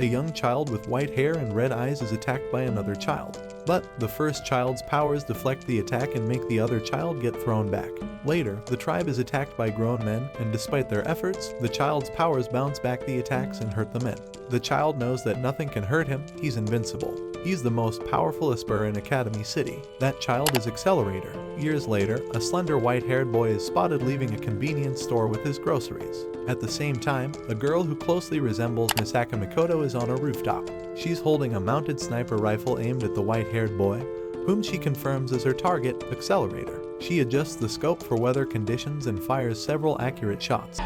A young child with white hair and red eyes is attacked by another child, but the first child's powers deflect the attack and make the other child get thrown back. Later, the tribe is attacked by grown men, and despite their efforts, the child's powers bounce back the attacks and hurt the men. The child knows that nothing can hurt him, he's invincible. He's the most powerful Esper in Academy City. That child is Accelerator. Years later, a slender white-haired boy is spotted leaving a convenience store with his groceries. At the same time, a girl who closely resembles Misaka Mikoto is on a rooftop. She's holding a mounted sniper rifle aimed at the white-haired boy, whom she confirms as her target, Accelerator. She adjusts the scope for weather conditions and fires several accurate shots.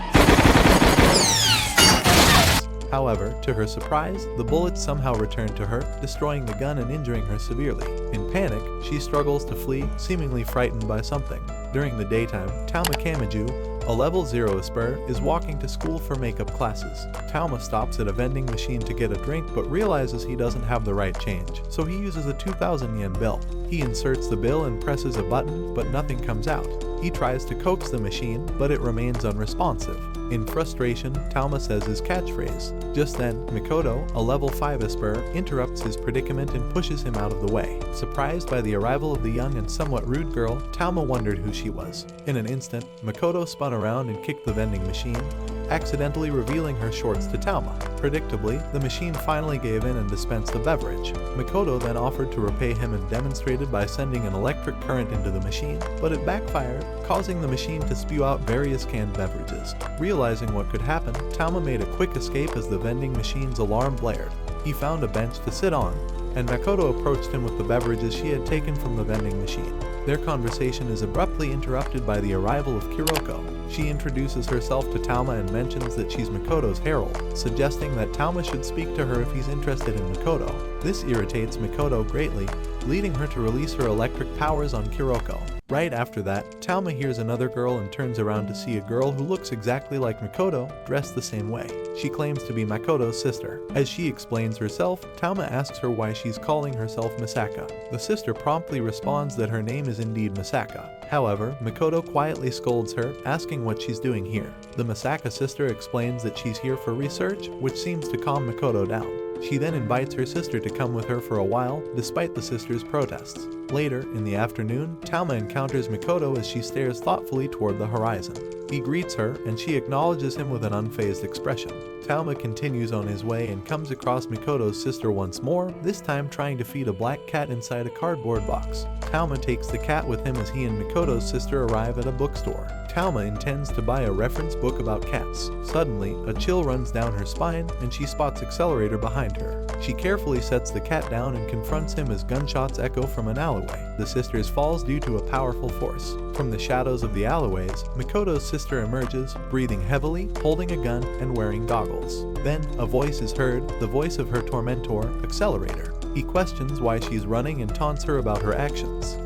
However, to her surprise, the bullets somehow return to her, destroying the gun and injuring her severely. In panic, she struggles to flee, seemingly frightened by something. During the daytime, Tauma Kamiju, a level 0 Esper, is walking to school for makeup classes. Tauma stops at a vending machine to get a drink but realizes he doesn't have the right change, so he uses a 2,000 yen bill. He inserts the bill and presses a button, but nothing comes out. He tries to coax the machine, but it remains unresponsive. In frustration, Tauma says his catchphrase. Just then, Mikoto, a level 5 Esper, interrupts his predicament and pushes him out of the way. Surprised by the arrival of the young and somewhat rude girl, Tauma wondered who she was. In an instant, Mikoto spun around and kicked the vending machine, accidentally revealing her shorts to Tauma. Predictably, the machine finally gave in and dispensed a beverage. Mikoto then offered to repay him and demonstrated by sending an electric current into the machine, but it backfired, causing the machine to spew out various canned beverages. Realizing what could happen, Tauma made a quick escape as the vending machine's alarm blared. He found a bench to sit on, and Makoto approached him with the beverages she had taken from the vending machine. Their conversation is abruptly interrupted by the arrival of Kiroko. She introduces herself to Tauma and mentions that she's Mikoto's herald, suggesting that Tauma should speak to her if he's interested in Mikoto. This irritates Mikoto greatly, leading her to release her electric powers on Kiroko. Right after that, Tauma hears another girl and turns around to see a girl who looks exactly like Mikoto, dressed the same way. She claims to be Makoto's sister. As she explains herself, Tauma asks her why she's calling herself Misaka. The sister promptly responds that her name is indeed Misaka. However, Mikoto quietly scolds her, asking what she's doing here. The Misaka sister explains that she's here for research, which seems to calm Mikoto down. She then invites her sister to come with her for a while, despite the sister's protests. Later, in the afternoon, Tauma encounters Mikoto as she stares thoughtfully toward the horizon. He greets her, and she acknowledges him with an unfazed expression. Tauma continues on his way and comes across Mikoto's sister once more, this time trying to feed a black cat inside a cardboard box. Tauma takes the cat with him as he and Mikoto's sister arrive at a bookstore. Tauma intends to buy a reference book about cats. Suddenly, a chill runs down her spine, and she spots Accelerator behind her. She carefully sets the cat down and confronts him as gunshots echo from an alleyway. The sisters falls due to a powerful force. From the shadows of the alleyways, Mikoto's sister emerges, breathing heavily, holding a gun, and wearing goggles. Then, a voice is heard, the voice of her tormentor, Accelerator. He questions why she's running and taunts her about her actions.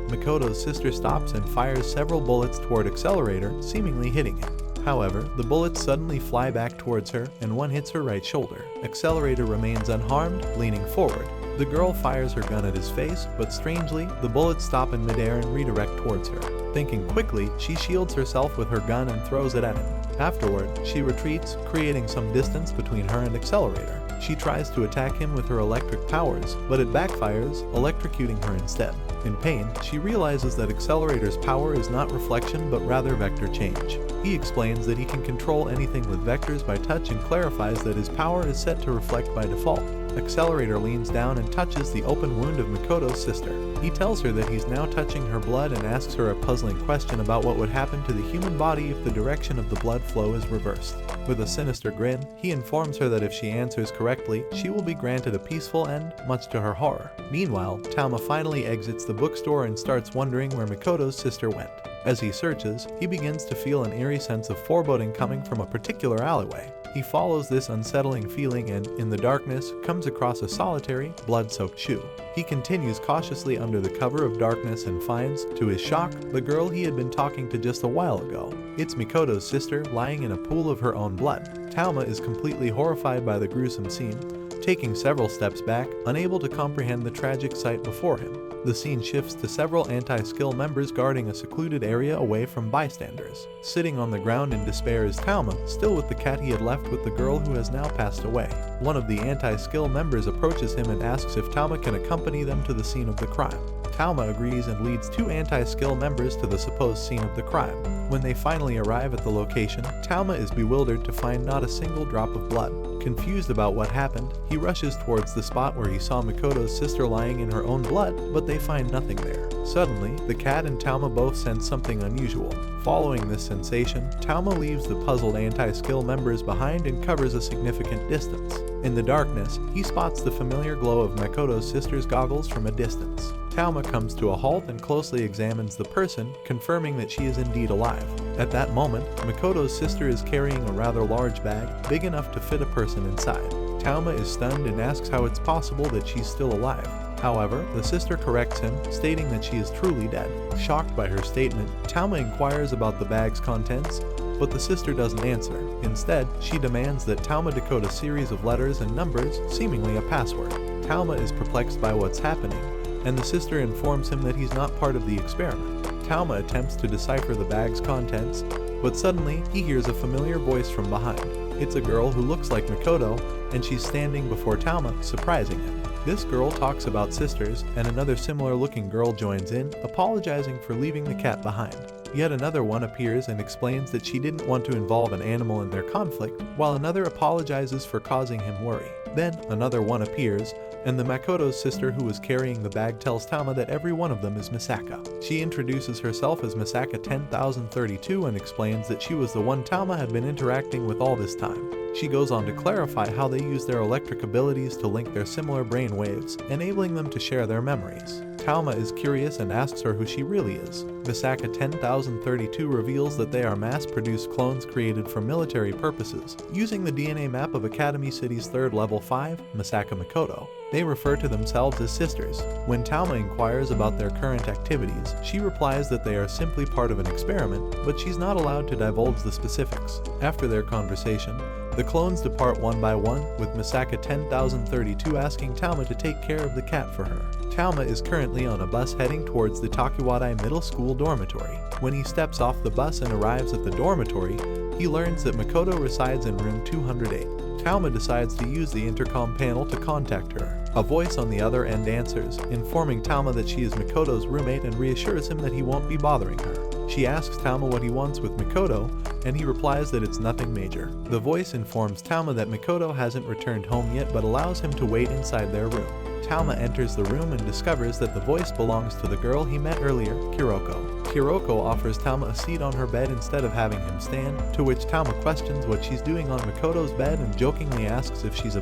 Mikoto's sister stops and fires several bullets toward Accelerator, seemingly hitting him. However, the bullets suddenly fly back towards her, and one hits her right shoulder. Accelerator remains unharmed, leaning forward. The girl fires her gun at his face, but strangely, the bullets stop in midair and redirect towards her. Thinking quickly, she shields herself with her gun and throws it at him. Afterward, she retreats, creating some distance between her and Accelerator. She tries to attack him with her electric powers, but it backfires, electrocuting her instead. In pain, she realizes that Accelerator's power is not reflection but rather vector change. He explains that he can control anything with vectors by touch and clarifies that his power is set to reflect by default. Accelerator leans down and touches the open wound of Mikoto's sister. He tells her that he's now touching her blood and asks her a puzzling question about what would happen to the human body if the direction of the blood flow is reversed. With a sinister grin, he informs her that if she answers correctly, she will be granted a peaceful end, much to her horror. Meanwhile, Tauma finally exits the bookstore and starts wondering where Mikoto's sister went. As he searches, he begins to feel an eerie sense of foreboding coming from a particular alleyway. He follows this unsettling feeling and, in the darkness, comes across a solitary, blood-soaked shoe. He continues cautiously under the cover of darkness and finds, to his shock, the girl he had been talking to just a while ago. It's Mikoto's sister, lying in a pool of her own blood. Tauma is completely horrified by the gruesome scene, taking several steps back, unable to comprehend the tragic sight before him. The scene shifts to several anti-skill members guarding a secluded area away from bystanders. Sitting on the ground in despair is Talma, still with the cat he had left with the girl who has now passed away. One of the anti-skill members approaches him and asks if Talma can accompany them to the scene of the crime. Talma agrees and leads two anti-skill members to the supposed scene of the crime. When they finally arrive at the location, Talma is bewildered to find not a single drop of blood. Confused about what happened, he rushes towards the spot where he saw Makoto's sister lying in her own blood, but they find nothing there. Suddenly, the cat and Talma both sense something unusual. Following this sensation, Talma leaves the puzzled anti-skill members behind and covers a significant distance. In the darkness, he spots the familiar glow of Makoto's sister's goggles from a distance. Talma comes to a halt and closely examines the person, confirming that she is indeed alive. At that moment, Makoto's sister is carrying a rather large bag, big enough to fit a person inside. Talma is stunned and asks how it's possible that she's still alive. However, the sister corrects him, stating that she is truly dead. Shocked by her statement, Talma inquires about the bag's contents, but the sister doesn't answer. Instead, she demands that Talma decode a series of letters and numbers, seemingly a password. Talma is perplexed by what's happening, and the sister informs him that he's not part of the experiment. Talma attempts to decipher the bag's contents, but suddenly he hears a familiar voice from behind. It's a girl who looks like Makoto, and she's standing before Talma, surprising him. This girl talks about sisters, and another similar-looking girl joins in, apologizing for leaving the cat behind. Yet another one appears and explains that she didn't want to involve an animal in their conflict, while another apologizes for causing him worry. Then another one appears, and the Makoto's sister who was carrying the bag tells Talma that every one of them is Misaka. She introduces herself as Misaka 10032 and explains that she was the one Talma had been interacting with all this time. She goes on to clarify how they use their electric abilities to link their similar brain waves, enabling them to share their memories. Talma is curious and asks her who she really is. Misaka 10032 reveals that they are mass-produced clones created for military purposes, using the DNA map of Academy City's third level 5, Misaka Makoto. They refer to themselves as sisters. When Talma inquires about their current activities, she replies that they are simply part of an experiment, but she's not allowed to divulge the specifics. After their conversation, the clones depart one by one, with Misaka 10032 asking Talma to take care of the cat for her. Talma is currently on a bus heading towards the Takiwadai Middle School dormitory. When he steps off the bus and arrives at the dormitory, he learns that Makoto resides in room 208. Talma decides to use the intercom panel to contact her. A voice on the other end answers, informing Talma that she is Makoto's roommate and reassures him that he won't be bothering her. She asks Talma what he wants with Makoto, and he replies that it's nothing major. The voice informs Talma that Makoto hasn't returned home yet but allows him to wait inside their room. Talma enters the room and discovers that the voice belongs to the girl he met earlier, Kiroko. Kiroko offers Talma a seat on her bed instead of having him stand, to which Talma questions what she's doing on Makoto's bed and jokingly asks if she's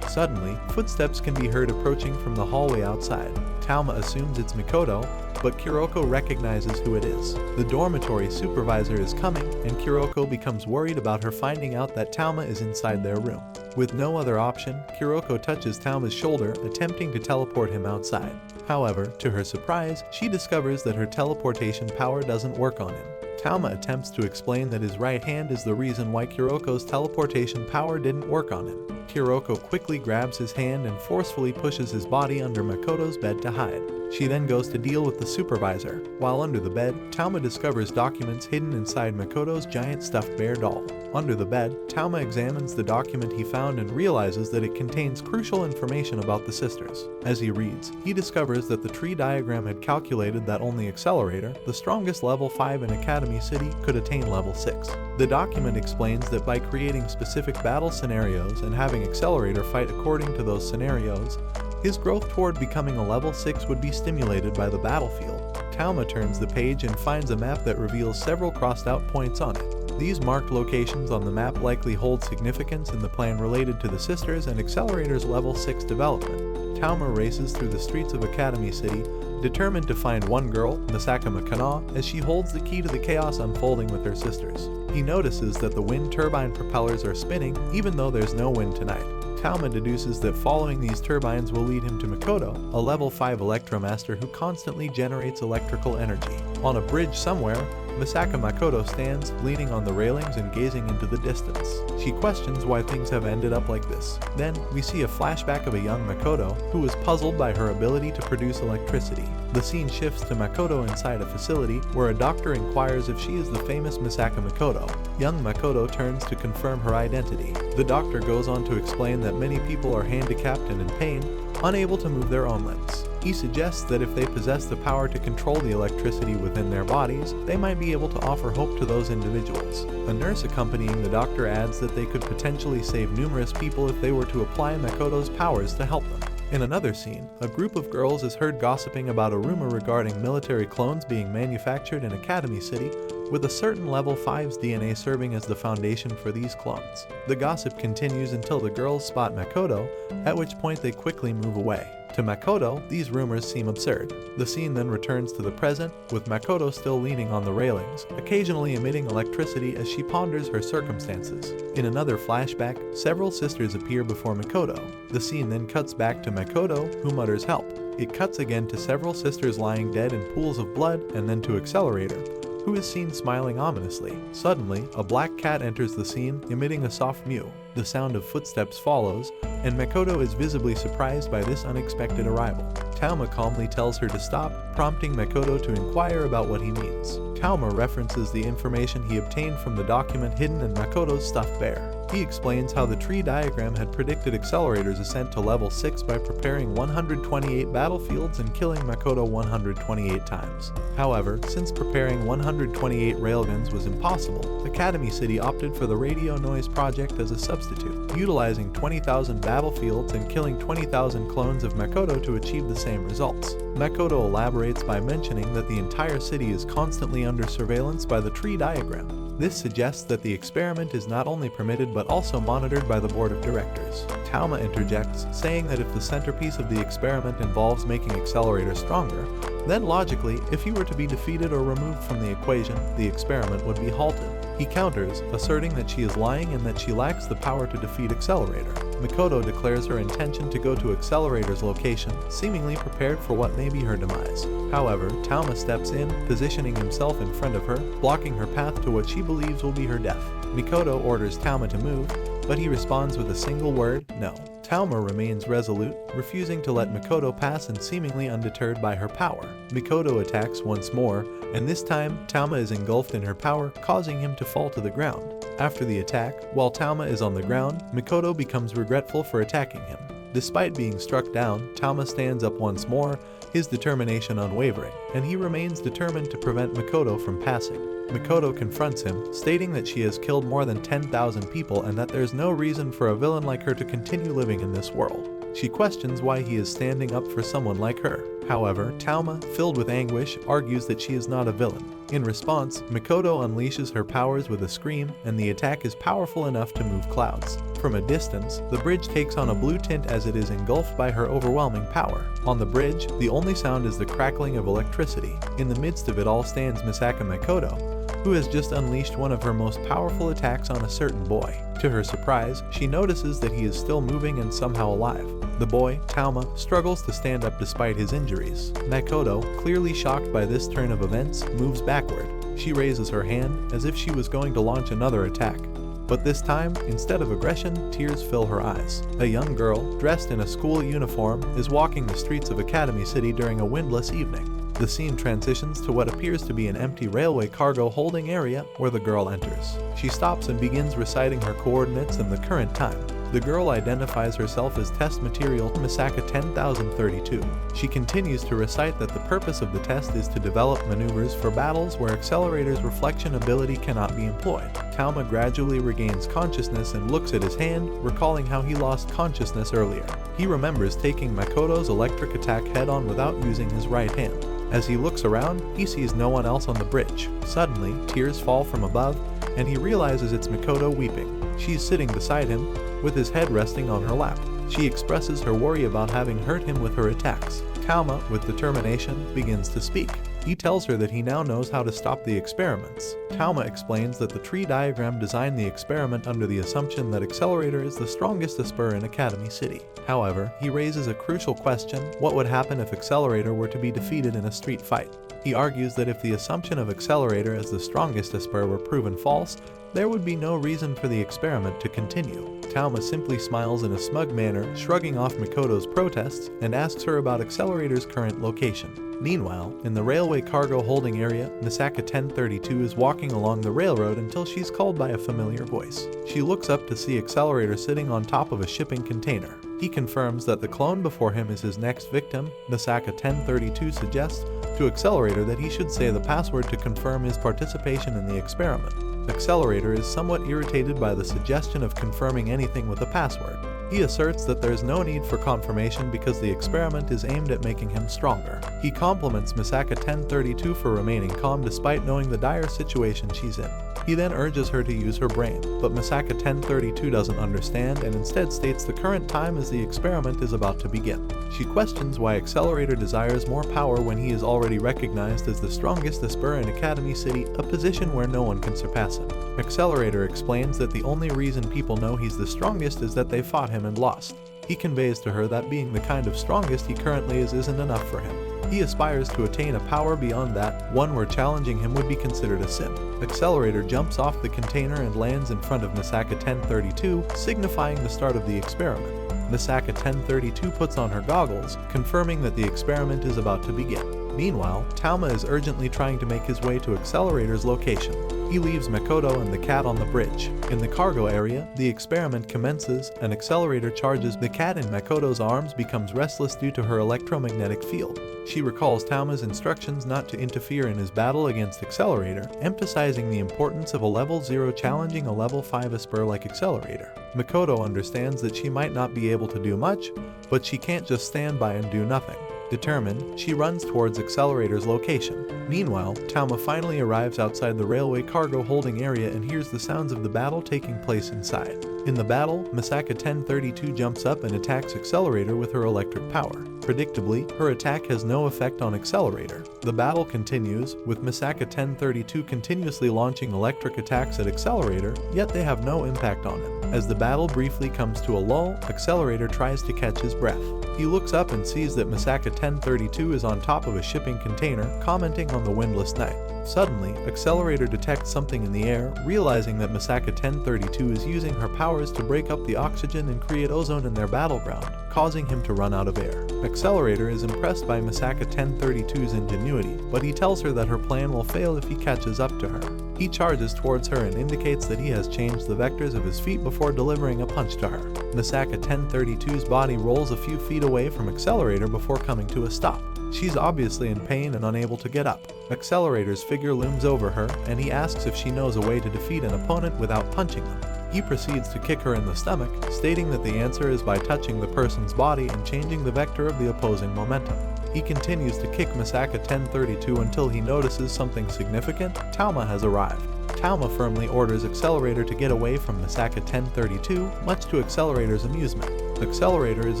Suddenly, footsteps can be heard approaching from the hallway outside. Talma assumes it's Makoto, but Kiroko recognizes who it is. The dormitory supervisor is coming, and Kiroko becomes worried about her finding out that Talma is inside their room. With no other option, Kiroko touches Talma's shoulder, attempting to teleport him outside. However, to her surprise, she discovers that her teleportation power doesn't work on him. Talma attempts to explain that his right hand is the reason why Kiroko's teleportation power didn't work on him. Kiroko quickly grabs his hand and forcefully pushes his body under Makoto's bed to hide. She then goes to deal with the supervisor. While under the bed, Talma discovers documents hidden inside Makoto's giant stuffed bear doll. Under the bed, Talma examines the document he found and realizes that it contains crucial information about the sisters. As he reads, he discovers that the tree diagram had calculated that only Accelerator, the strongest level 5 in Academy City, could attain level 6. The document explains that by creating specific battle scenarios and having Accelerator fight according to those scenarios, his growth toward becoming a level 6 would be stimulated by the battlefield. Talma turns the page and finds a map that reveals several crossed out points on it. These marked locations on the map likely hold significance in the plan related to the sisters and Accelerator's level 6 development. Talma races through the streets of Academy City, determined to find one girl, Misaka Makana, as she holds the key to the chaos unfolding with her sisters. He notices that the wind turbine propellers are spinning, even though there's no wind tonight. Talma deduces that following these turbines will lead him to Makoto, a level 5 Electromaster who constantly generates electrical energy. On a bridge somewhere, Misaka Makoto stands, leaning on the railings and gazing into the distance. She questions why things have ended up like this. Then, we see a flashback of a young Makoto who is puzzled by her ability to produce electricity. The scene shifts to Makoto inside a facility where a doctor inquires if she is the famous Misaka Makoto. Young Makoto turns to confirm her identity. The doctor goes on to explain that many people are handicapped and in pain, unable to move their own limbs. He suggests that if they possess the power to control the electricity within their bodies, they might be able to offer hope to those individuals. A nurse accompanying the doctor adds that they could potentially save numerous people if they were to apply Makoto's powers to help them. In another scene, a group of girls is heard gossiping about a rumor regarding military clones being manufactured in Academy City, with a certain level 5's DNA serving as the foundation for these clones. The gossip continues until the girls spot Makoto, at which point they quickly move away. To Makoto, these rumors seem absurd. The scene then returns to the present, with Makoto still leaning on the railings, occasionally emitting electricity as she ponders her circumstances. In another flashback, several sisters appear before Makoto. The scene then cuts back to Makoto, who mutters help. It cuts again to several sisters lying dead in pools of blood, and then to Accelerator, who is seen smiling ominously. Suddenly, a black cat enters the scene, emitting a soft mew. The sound of footsteps follows, and Makoto is visibly surprised by this unexpected arrival. Tauma calmly tells her to stop, prompting Makoto to inquire about what he means. Tauma references the information he obtained from the document hidden in Makoto's stuffed bear. He explains how the tree diagram had predicted Accelerator's ascent to level 6 by preparing 128 battlefields and killing Makoto 128 times. However, since preparing 128 railguns was impossible, Academy City opted for the Radio Noise Project as a substitute, utilizing 20,000 battlefields and killing 20,000 clones of Makoto to achieve the same results. Makoto elaborates by mentioning that the entire city is constantly under surveillance by the tree diagram. This suggests that the experiment is not only permitted but also monitored by the board of directors. Tauma interjects, saying that if the centerpiece of the experiment involves making Accelerator stronger, then logically, if he were to be defeated or removed from the equation, the experiment would be halted. He counters, asserting that she is lying and that she lacks the power to defeat Accelerator. Makoto declares her intention to go to Accelerator's location, seemingly prepared for what may be her demise. However, Tauma steps in, positioning himself in front of her, blocking her path to what she believes will be her death. Makoto orders Tauma to move, but he responds with a single word, no. Tauma remains resolute, refusing to let Makoto pass and seemingly undeterred by her power. Makoto attacks once more, and this time, Tauma is engulfed in her power, causing him to fall to the ground. After the attack, while Tauma is on the ground, Makoto becomes regretful for attacking him. Despite being struck down, Tauma stands up once more, his determination unwavering, and he remains determined to prevent Makoto from passing. Makoto confronts him, stating that she has killed more than 10,000 people and that there's no reason for a villain like her to continue living in this world. She questions why he is standing up for someone like her. However, Tauma, filled with anguish, argues that she is not a villain. In response, Makoto unleashes her powers with a scream, and the attack is powerful enough to move clouds. From a distance, the bridge takes on a blue tint as it is engulfed by her overwhelming power. On the bridge, the only sound is the crackling of electricity. In the midst of it all stands Misaka Makoto, who has just unleashed one of her most powerful attacks on a certain boy. To her surprise, she notices that he is still moving and somehow alive. The boy, Tauma, struggles to stand up despite his injuries. Makoto, clearly shocked by this turn of events, moves backward. She raises her hand as if she was going to launch another attack. But this time, instead of aggression, tears fill her eyes. A young girl, dressed in a school uniform, is walking the streets of Academy City during a windless evening. The scene transitions to what appears to be an empty railway cargo holding area where the girl enters. She stops and begins reciting her coordinates and the current time. The girl identifies herself as test material Misaka 10032. She continues to recite that the purpose of the test is to develop maneuvers for battles where Accelerator's reflection ability cannot be employed. Tauma gradually regains consciousness and looks at his hand, recalling how he lost consciousness earlier. He remembers taking Makoto's electric attack head-on without using his right hand. As he looks around, he sees no one else on the bridge. Suddenly, tears fall from above, and he realizes it's Makoto weeping. She's sitting beside him, with his head resting on her lap. She expresses her worry about having hurt him with her attacks. Tauma, with determination, begins to speak. He tells her that he now knows how to stop the experiments. Tauma explains that the tree diagram designed the experiment under the assumption that Accelerator is the strongest Esper in Academy City. However, he raises a crucial question: what would happen if Accelerator were to be defeated in a street fight? He argues that if the assumption of Accelerator as the strongest Esper were proven false, there would be no reason for the experiment to continue. Talma simply smiles in a smug manner, shrugging off Mikoto's protests, and asks her about Accelerator's current location. Meanwhile, in the railway cargo holding area, Misaka 1032 is walking along the railroad until she's called by a familiar voice. She looks up to see Accelerator sitting on top of a shipping container. He confirms that the clone before him is his next victim. Misaka 1032 suggests to Accelerator that he should say the password to confirm his participation in the experiment. Accelerator is somewhat irritated by the suggestion of confirming anything with a password. He asserts that there's no need for confirmation because the experiment is aimed at making him stronger. He compliments Misaka 1032 for remaining calm despite knowing the dire situation she's in. He then urges her to use her brain, but Misaka 1032 doesn't understand and instead states the current time as the experiment is about to begin. She questions why Accelerator desires more power when he is already recognized as the strongest Esper in Academy City, a position where no one can surpass him. Accelerator explains that the only reason people know he's the strongest is that they fought him and lost. He conveys to her that being the kind of strongest he currently is isn't enough for him. He aspires to attain a power beyond that, one where challenging him would be considered a sin. Accelerator jumps off the container and lands in front of Misaka 1032, signifying the start of the experiment. Misaka 1032 puts on her goggles, confirming that the experiment is about to begin. Meanwhile, Talma is urgently trying to make his way to Accelerator's location. He leaves Mikoto and the cat on the bridge. In the cargo area, the experiment commences, and Accelerator charges the cat in Mikoto's arms becomes restless due to her electromagnetic field. She recalls Talma's instructions not to interfere in his battle against Accelerator, emphasizing the importance of a level 0 challenging a level 5 Esper like Accelerator. Mikoto understands that she might not be able to do much, but she can't just stand by and do nothing. Determined, she runs towards Accelerator's location. Meanwhile, Talma finally arrives outside the railway cargo holding area and hears the sounds of the battle taking place inside. In the battle, Misaka 1032 jumps up and attacks Accelerator with her electric power. Predictably, her attack has no effect on Accelerator. The battle continues, with Misaka 1032 continuously launching electric attacks at Accelerator, yet they have no impact on him. As the battle briefly comes to a lull, Accelerator tries to catch his breath. He looks up and sees that Misaka 1032 is on top of a shipping container, commenting on the windless night. Suddenly, Accelerator detects something in the air, realizing that Misaka 1032 is using her powers to break up the oxygen and create ozone in their battleground, causing him to run out of air. Accelerator is impressed by Misaka 1032's ingenuity, but he tells her that her plan will fail if he catches up to her. He charges towards her and indicates that he has changed the vectors of his feet before delivering a punch to her. Misaka 1032's body rolls a few feet away from Accelerator before coming to a stop. She's obviously in pain and unable to get up. Accelerator's figure looms over her, and he asks if she knows a way to defeat an opponent without punching them. He proceeds to kick her in the stomach, stating that the answer is by touching the person's body and changing the vector of the opposing momentum. He continues to kick Misaka 1032 until he notices something significant. Talma has arrived. Talma firmly orders Accelerator to get away from Misaka 1032, much to Accelerator's amusement. Accelerator is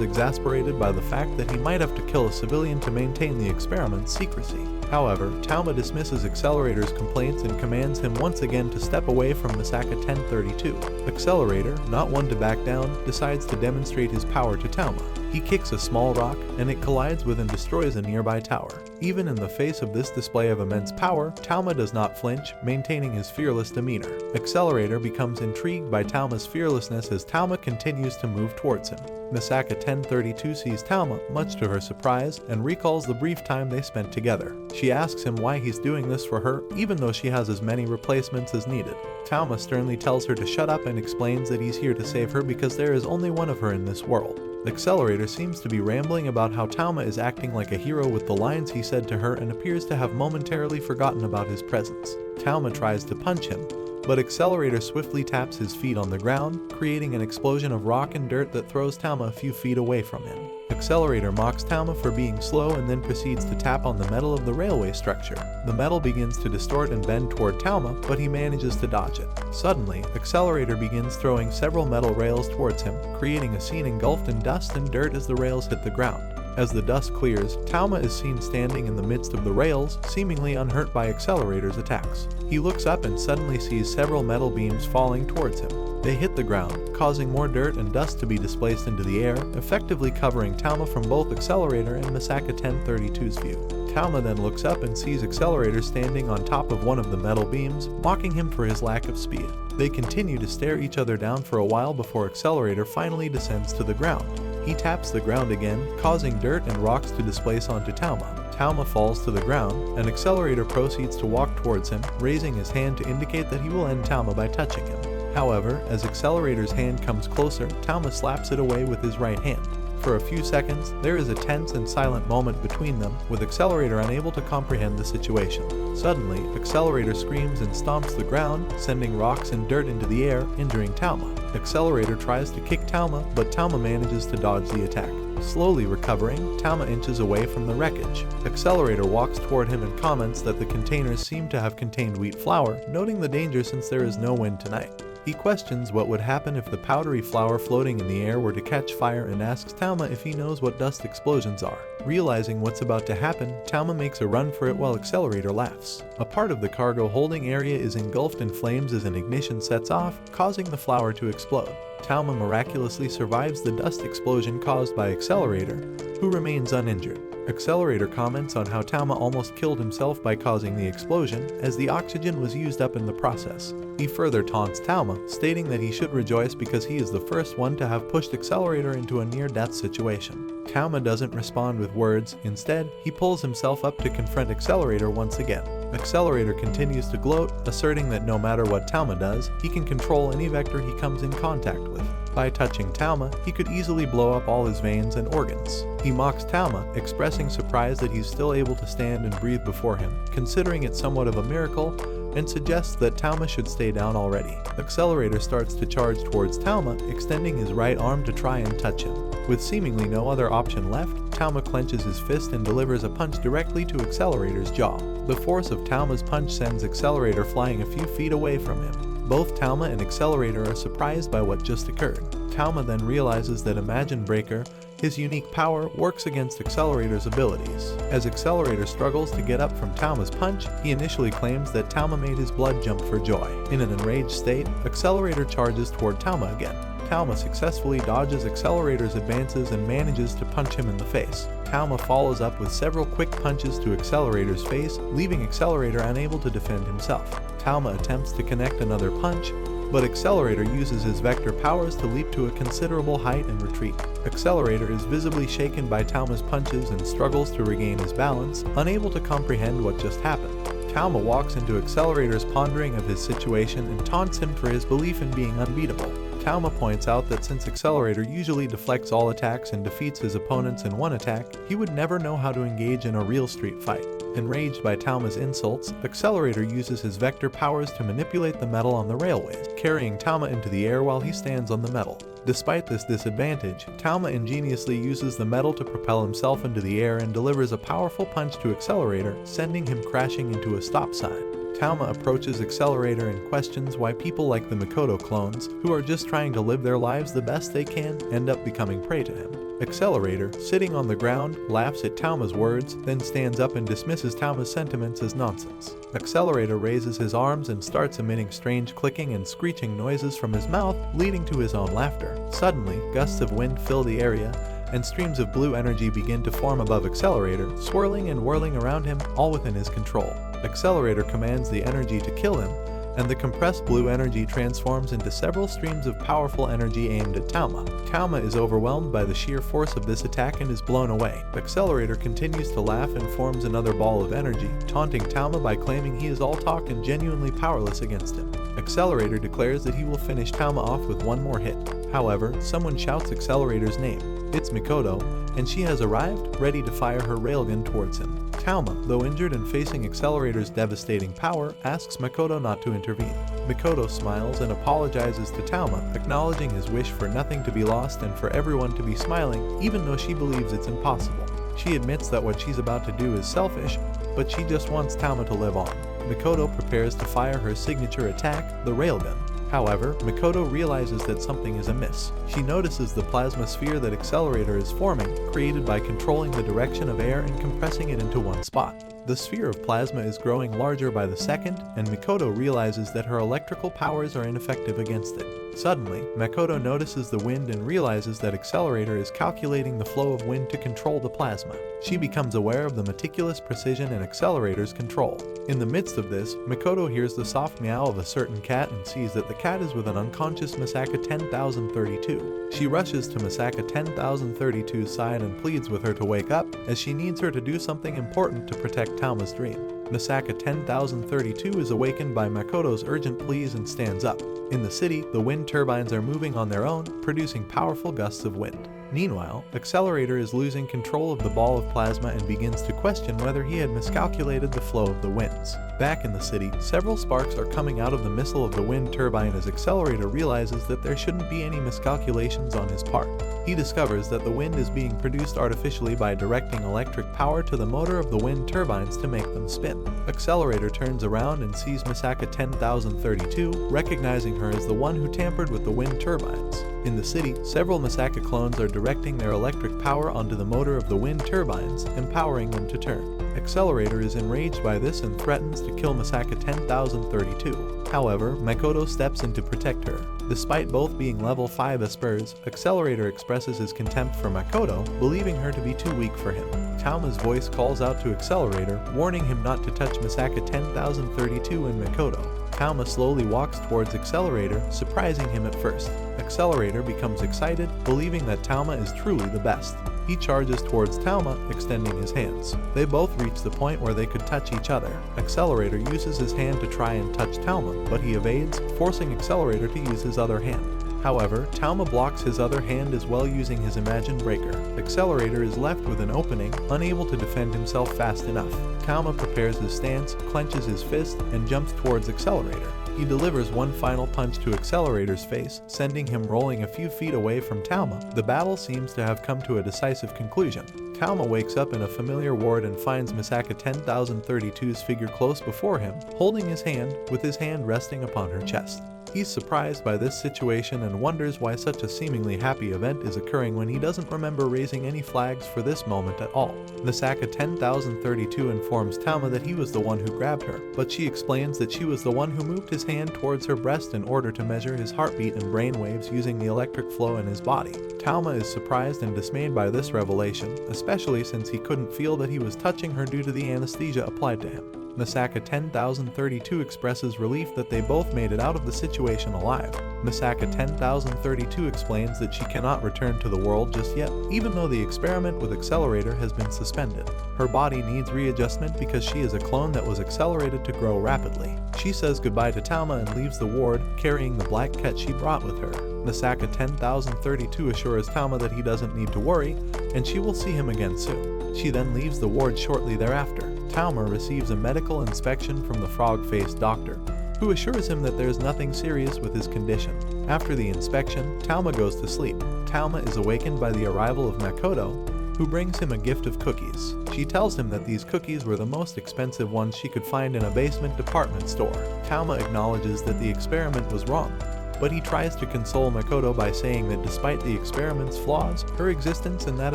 exasperated by the fact that he might have to kill a civilian to maintain the experiment's secrecy. However, Talma dismisses Accelerator's complaints and commands him once again to step away from Misaka 1032. Accelerator, not one to back down, decides to demonstrate his power to Talma. He kicks a small rock, and it collides with and destroys a nearby tower. Even in the face of this display of immense power, Talma does not flinch, maintaining his fearless demeanor. Accelerator becomes intrigued by Talma's fearlessness as Talma continues to move towards him. Misaka 1032 sees Talma, much to her surprise, and recalls the brief time they spent together. She asks him why he's doing this for her, even though she has as many replacements as needed. Talma sternly tells her to shut up and explains that he's here to save her because there is only one of her in this world. Accelerator seems to be rambling about how Talma is acting like a hero with the lines he said to her and appears to have momentarily forgotten about his presence. Talma tries to punch him, but Accelerator swiftly taps his feet on the ground, creating an explosion of rock and dirt that throws Talma a few feet away from him. Accelerator mocks Talma for being slow and then proceeds to tap on the metal of the railway structure. The metal begins to distort and bend toward Talma, but he manages to dodge it. Suddenly, Accelerator begins throwing several metal rails towards him, creating a scene engulfed in dust and dirt as the rails hit the ground. As the dust clears, Talma is seen standing in the midst of the rails, seemingly unhurt by Accelerator's attacks. He looks up and suddenly sees several metal beams falling towards him. They hit the ground, causing more dirt and dust to be displaced into the air, effectively covering Talma from both Accelerator and Misaka 1032's view. Talma then looks up and sees Accelerator standing on top of one of the metal beams, mocking him for his lack of speed. They continue to stare each other down for a while before Accelerator finally descends to the ground. He taps the ground again, causing dirt and rocks to displace onto Talma. Talma falls to the ground, and Accelerator proceeds to walk towards him, raising his hand to indicate that he will end Talma by touching him. However, as Accelerator's hand comes closer, Talma slaps it away with his right hand. For a few seconds, there is a tense and silent moment between them, with Accelerator unable to comprehend the situation. Suddenly, Accelerator screams and stomps the ground, sending rocks and dirt into the air, injuring Talma. Accelerator tries to kick Talma, but Talma manages to dodge the attack. Slowly recovering, Talma inches away from the wreckage. Accelerator walks toward him and comments that the containers seem to have contained wheat flour, noting the danger since there is no wind tonight. He questions what would happen if the powdery flour floating in the air were to catch fire and asks Talma if he knows what dust explosions are. Realizing what's about to happen, Talma makes a run for it while Accelerator laughs. A part of the cargo holding area is engulfed in flames as an ignition sets off, causing the flour to explode. Talma miraculously survives the dust explosion caused by Accelerator, who remains uninjured. Accelerator comments on how Talma almost killed himself by causing the explosion, as the oxygen was used up in the process. He further taunts Talma, stating that he should rejoice because he is the first one to have pushed Accelerator into a near-death situation. Talma doesn't respond with words. Instead, he pulls himself up to confront Accelerator once again. Accelerator continues to gloat, asserting that no matter what Talma does, he can control any vector he comes in contact with. By touching Talma, he could easily blow up all his veins and organs. He mocks Talma, expressing surprise that he's still able to stand and breathe before him, considering it somewhat of a miracle, and suggests that Talma should stay down already. Accelerator starts to charge towards Talma, extending his right arm to try and touch him. With seemingly no other option left, Talma clenches his fist and delivers a punch directly to Accelerator's jaw. The force of Talma's punch sends Accelerator flying a few feet away from him. Both Talma and Accelerator are surprised by what just occurred. Talma then realizes that Imagine Breaker, his unique power, works against Accelerator's abilities. As Accelerator struggles to get up from Talma's punch, he initially claims that Talma made his blood jump for joy. In an enraged state, Accelerator charges toward Talma again. Talma successfully dodges Accelerator's advances and manages to punch him in the face. Talma follows up with several quick punches to Accelerator's face, leaving Accelerator unable to defend himself. Talma attempts to connect another punch, but Accelerator uses his vector powers to leap to a considerable height and retreat. Accelerator is visibly shaken by Talma's punches and struggles to regain his balance, unable to comprehend what just happened. Talma walks into Accelerator's pondering of his situation and taunts him for his belief in being unbeatable. Talma points out that since Accelerator usually deflects all attacks and defeats his opponents in one attack, he would never know how to engage in a real street fight. Enraged by Talma's insults, Accelerator uses his vector powers to manipulate the metal on the railways, carrying Talma into the air while he stands on the metal. Despite this disadvantage, Talma ingeniously uses the metal to propel himself into the air and delivers a powerful punch to Accelerator, sending him crashing into a stop sign. Talma approaches Accelerator and questions why people like the Mikoto clones, who are just trying to live their lives the best they can, end up becoming prey to him. Accelerator, sitting on the ground, laughs at Talma's words, then stands up and dismisses Talma's sentiments as nonsense. Accelerator raises his arms and starts emitting strange clicking and screeching noises from his mouth, leading to his own laughter. Suddenly, gusts of wind fill the area, and streams of blue energy begin to form above Accelerator, swirling and whirling around him, all within his control. Accelerator commands the energy to kill him, and the compressed blue energy transforms into several streams of powerful energy aimed at Talma. Talma is overwhelmed by the sheer force of this attack and is blown away. Accelerator continues to laugh and forms another ball of energy, taunting Talma by claiming he is all talk and genuinely powerless against him. Accelerator declares that he will finish Talma off with one more hit. However, someone shouts Accelerator's name. It's Mikoto, and she has arrived, ready to fire her railgun towards him. Talma, though injured and facing Accelerator's devastating power, asks Mikoto not to intervene. Mikoto smiles and apologizes to Talma, acknowledging his wish for nothing to be lost and for everyone to be smiling, even though she believes it's impossible. She admits that what she's about to do is selfish, but she just wants Talma to live on. Mikoto prepares to fire her signature attack, the railgun. However, Mikoto realizes that something is amiss. She notices the plasma sphere that Accelerator is forming, created by controlling the direction of air and compressing it into one spot. The sphere of plasma is growing larger by the second, and Makoto realizes that her electrical powers are ineffective against it. Suddenly, Makoto notices the wind and realizes that Accelerator is calculating the flow of wind to control the plasma. She becomes aware of the meticulous precision in Accelerator's control. In the midst of this, Makoto hears the soft meow of a certain cat and sees that the cat is with an unconscious Misaka 10032. She rushes to Misaka 10032's side and pleads with her to wake up, as she needs her to do something important to protect Tauma's dream. Misaka 10032 is awakened by Makoto's urgent pleas and stands up. In the city, the wind turbines are moving on their own, producing powerful gusts of wind. Meanwhile, Accelerator is losing control of the ball of plasma and begins to question whether he had miscalculated the flow of the winds. Back in the city, several sparks are coming out of the missile of the wind turbine as Accelerator realizes that there shouldn't be any miscalculations on his part. He discovers that the wind is being produced artificially by directing electric power to the motor of the wind turbines to make them spin. Accelerator turns around and sees Misaka 10032, recognizing her as the one who tampered with the wind turbines. In the city, several Misaka clones are directing their electric power onto the motor of the wind turbines, empowering them to turn. Accelerator is enraged by this and threatens to kill Misaka 10032. However, Makoto steps in to protect her. Despite both being level 5 Espers, Accelerator expresses his contempt for Makoto, believing her to be too weak for him. Tauma's voice calls out to Accelerator, warning him not to touch Misaka 10032 and Makoto. Tauma slowly walks towards Accelerator, surprising him at first. Accelerator becomes excited, believing that Tauma is truly the best. He charges towards Tauma, extending his hands. They both reach the point where they could touch each other. Accelerator uses his hand to try and touch Tauma, but he evades, forcing Accelerator to use his other hand. However, Tauma blocks his other hand as well using his Imagine Breaker. Accelerator is left with an opening, unable to defend himself fast enough. Tauma prepares his stance, clenches his fist, and jumps towards Accelerator. He delivers one final punch to Accelerator's face, sending him rolling a few feet away from Tauma. The battle seems to have come to a decisive conclusion. Tauma wakes up in a familiar ward and finds Misaka 10032's figure close before him, holding his hand, with his hand resting upon her chest. He's surprised by this situation and wonders why such a seemingly happy event is occurring when he doesn't remember raising any flags for this moment at all. Misaka 10032 informs Tauma that he was the one who grabbed her, but she explains that she was the one who moved his hand towards her breast in order to measure his heartbeat and brainwaves using the electric flow in his body. Tauma is surprised and dismayed by this revelation, especially since he couldn't feel that he was touching her due to the anesthesia applied to him. Misaka 10032 expresses relief that they both made it out of the situation alive. Misaka 10032 explains that she cannot return to the world just yet, even though the experiment with Accelerator has been suspended. Her body needs readjustment because she is a clone that was accelerated to grow rapidly. She says goodbye to Tauma and leaves the ward, carrying the black cat she brought with her. Misaka 10032 assures Tauma that he doesn't need to worry, and she will see him again soon. She then leaves the ward shortly thereafter. Tauma receives a medical inspection from the frog-faced doctor, who assures him that there is nothing serious with his condition. After the inspection, Tauma goes to sleep. Tauma is awakened by the arrival of Makoto, who brings him a gift of cookies. She tells him that these cookies were the most expensive ones she could find in a basement department store. Tauma acknowledges that the experiment was wrong, but he tries to console Makoto by saying that despite the experiment's flaws, her existence and that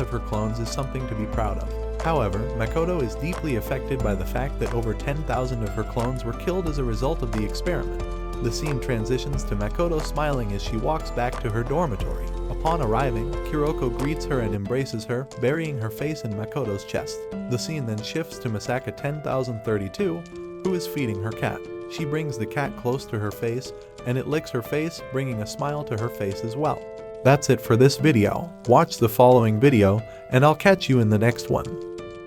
of her clones is something to be proud of. However, Makoto is deeply affected by the fact that over 10,000 of her clones were killed as a result of the experiment. The scene transitions to Makoto smiling as she walks back to her dormitory. Upon arriving, Kuroko greets her and embraces her, burying her face in Makoto's chest. The scene then shifts to Misaka 10032, who is feeding her cat. She brings the cat close to her face, and it licks her face, bringing a smile to her face as well. That's it for this video. Watch the following video, and I'll catch you in the next one.